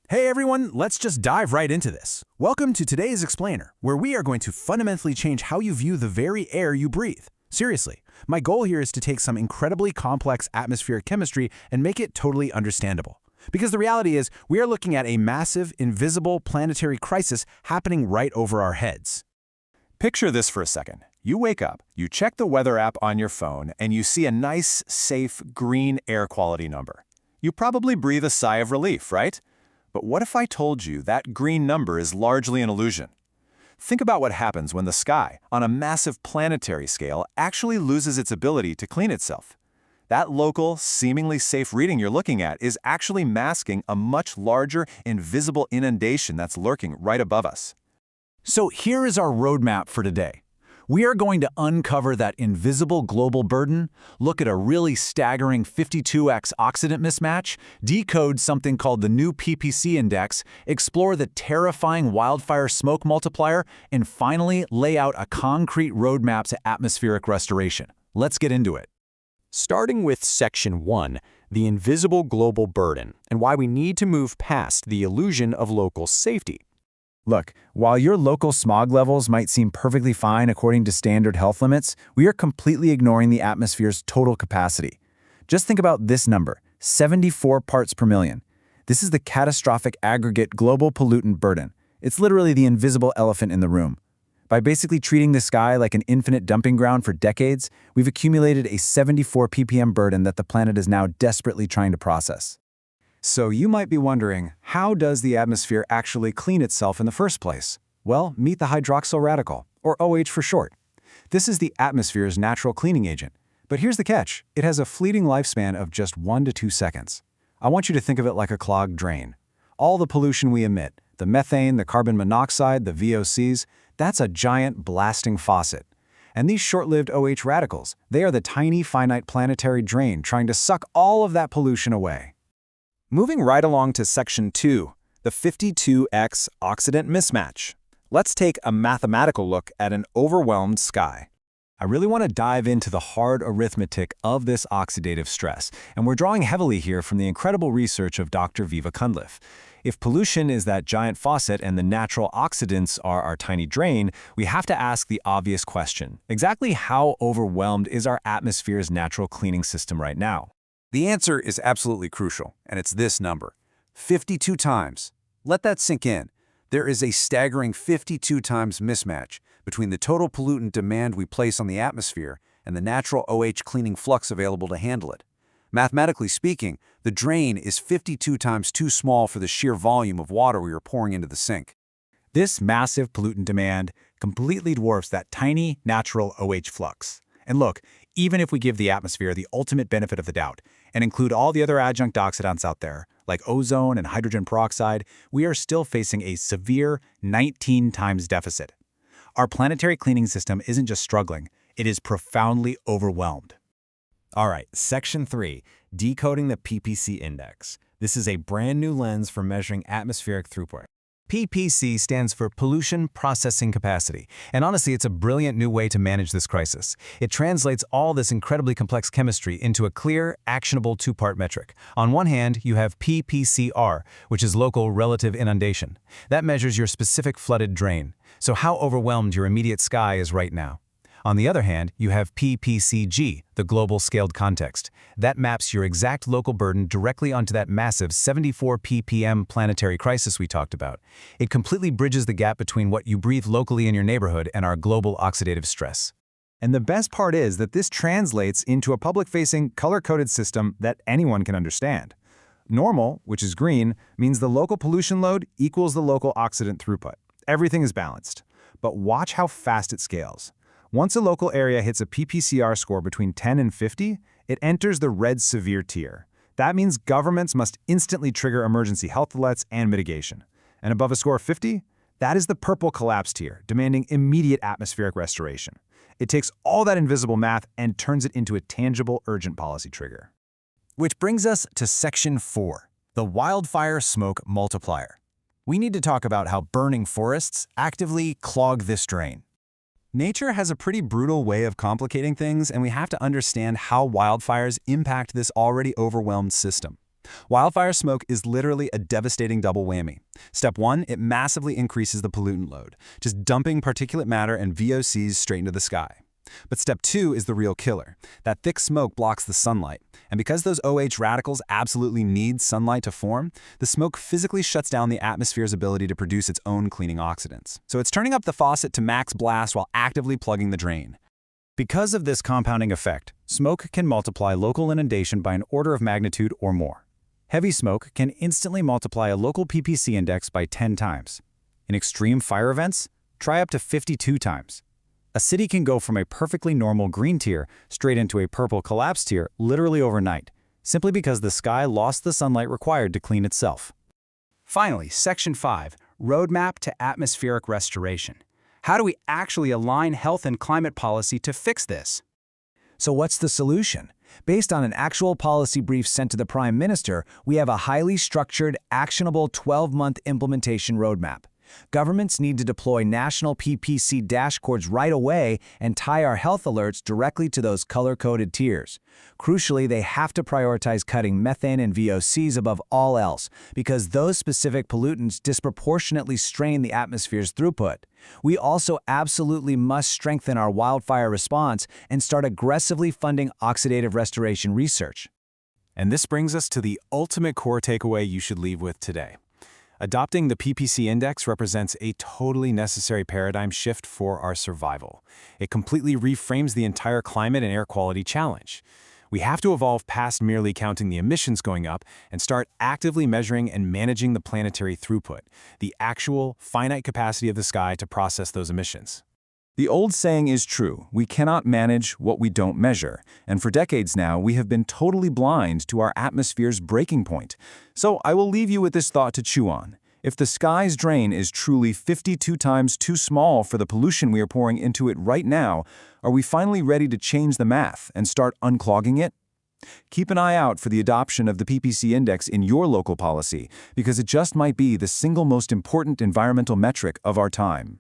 Hey everyone, let's just dive right into this. Welcome to today's Explainer, where we are going to fundamentally change how you view the very air you breathe. Seriously, my goal here is to take some incredibly complex atmospheric chemistry and make it totally understandable. Because the reality is, we are looking at a massive, invisible planetary crisis happening right over our heads. Picture this for a second. You wake up, you check the weather app on your phone, and you see a nice, safe, green air quality number. You probably breathe a sigh of relief, right? But what if I told you that green number is largely an illusion? Think about what happens when the sky, on a massive planetary scale, actually loses its ability to clean itself. That local, seemingly safe reading you're looking at is actually masking a much larger, invisible inundation that's lurking right above us. So here is our roadmap for today. We are going to uncover that invisible global burden, look at a really staggering 52x oxidant mismatch, decode something called the new PPC index, explore the terrifying wildfire smoke multiplier, and finally lay out a concrete roadmap to atmospheric restoration. Let's get into it. Starting with Section 1, the invisible global burden, and why we need to move past the illusion of local safety. Look, while your local smog levels might seem perfectly fine according to standard health limits, we are completely ignoring the atmosphere's total capacity. Just think about this number, 74 parts per million. This is the catastrophic aggregate global pollutant burden. It's literally the invisible elephant in the room. By basically treating the sky like an infinite dumping ground for decades, we've accumulated a 74 ppm burden that the planet is now desperately trying to process. So you might be wondering, how does the atmosphere actually clean itself in the first place? Well, meet the hydroxyl radical, or OH for short. This is the atmosphere's natural cleaning agent. But here's the catch. It has a fleeting lifespan of just 1 to 2 seconds. I want you to think of it like a clogged drain. All the pollution we emit, the methane, the carbon monoxide, the VOCs, that's a giant blasting faucet. And these short-lived OH radicals, they are the tiny finite planetary drain trying to suck all of that pollution away. Moving right along to Section 2, the 52x oxidant mismatch. Let's take a mathematical look at an overwhelmed sky. I really want to dive into the hard arithmetic of this oxidative stress, and we're drawing heavily here from the incredible research of Dr. Viva Cunliffe. If pollution is that giant faucet and the natural oxidants are our tiny drain, we have to ask the obvious question. Exactly how overwhelmed is our atmosphere's natural cleaning system right now? The answer is absolutely crucial, and it's this number, 52 times. Let that sink in. There is a staggering 52 times mismatch between the total pollutant demand we place on the atmosphere and the natural OH cleaning flux available to handle it. Mathematically speaking, the drain is 52 times too small for the sheer volume of water we are pouring into the sink. This massive pollutant demand completely dwarfs that tiny natural OH flux. And look, even if we give the atmosphere the ultimate benefit of the doubt and include all the other adjunct oxidants out there, like ozone and hydrogen peroxide, we are still facing a severe 19 times deficit. Our planetary cleaning system isn't just struggling, it is profoundly overwhelmed. All right, Section 3, decoding the PPC index. This is a brand new lens for measuring atmospheric throughput. PPC stands for Pollution Processing Capacity, and honestly, it's a brilliant new way to manage this crisis. It translates all this incredibly complex chemistry into a clear, actionable two-part metric. On one hand, you have PPCR, which is local relative inundation. That measures your specific flooded drain, so how overwhelmed your immediate sky is right now. On the other hand, you have PPCG, the global scaled context. That maps your exact local burden directly onto that massive 74 ppm planetary crisis we talked about. It completely bridges the gap between what you breathe locally in your neighborhood and our global oxidative stress. And the best part is that this translates into a public-facing, color-coded system that anyone can understand. Normal, which is green, means the local pollution load equals the local oxidant throughput. Everything is balanced. But watch how fast it scales. Once a local area hits a PPCR score between 10 and 50, it enters the red severe tier. That means governments must instantly trigger emergency health alerts and mitigation. And above a score of 50, that is the purple collapse tier, demanding immediate atmospheric restoration. It takes all that invisible math and turns it into a tangible, urgent policy trigger. Which brings us to Section 4, the wildfire smoke multiplier. We need to talk about how burning forests actively clog this drain. Nature has a pretty brutal way of complicating things, and we have to understand how wildfires impact this already overwhelmed system. Wildfire smoke is literally a devastating double whammy. Step 1, it massively increases the pollutant load, just dumping particulate matter and VOCs straight into the sky. But step 2 is the real killer. That thick smoke blocks the sunlight, and because those OH radicals absolutely need sunlight to form, the smoke physically shuts down the atmosphere's ability to produce its own cleaning oxidants. So it's turning up the faucet to max blast while actively plugging the drain. Because of this compounding effect, smoke can multiply local inundation by an order of magnitude or more. Heavy smoke can instantly multiply a local PPC index by 10 times. In extreme fire events, try up to 52 times. A city can go from a perfectly normal green tier straight into a purple collapse tier literally overnight, simply because the sky lost the sunlight required to clean itself. Finally, Section 5, Roadmap to Atmospheric Restoration. How do we actually align health and climate policy to fix this? So what's the solution? Based on an actual policy brief sent to the Prime Minister, we have a highly structured, actionable 12-month implementation roadmap. Governments need to deploy national PPC dashboards right away and tie our health alerts directly to those color-coded tiers. Crucially, they have to prioritize cutting methane and VOCs above all else, because those specific pollutants disproportionately strain the atmosphere's throughput. We also absolutely must strengthen our wildfire response and start aggressively funding oxidative restoration research. And this brings us to the ultimate core takeaway you should leave with today. Adopting the PPC index represents a totally necessary paradigm shift for our survival. It completely reframes the entire climate and air quality challenge. We have to evolve past merely counting the emissions going up and start actively measuring and managing the planetary throughput, the actual, finite capacity of the sky to process those emissions. The old saying is true, we cannot manage what we don't measure, and for decades now we have been totally blind to our atmosphere's breaking point. So I will leave you with this thought to chew on. If the sky's drain is truly 52 times too small for the pollution we are pouring into it right now, are we finally ready to change the math and start unclogging it? Keep an eye out for the adoption of the PPC index in your local policy, because it just might be the single most important environmental metric of our time.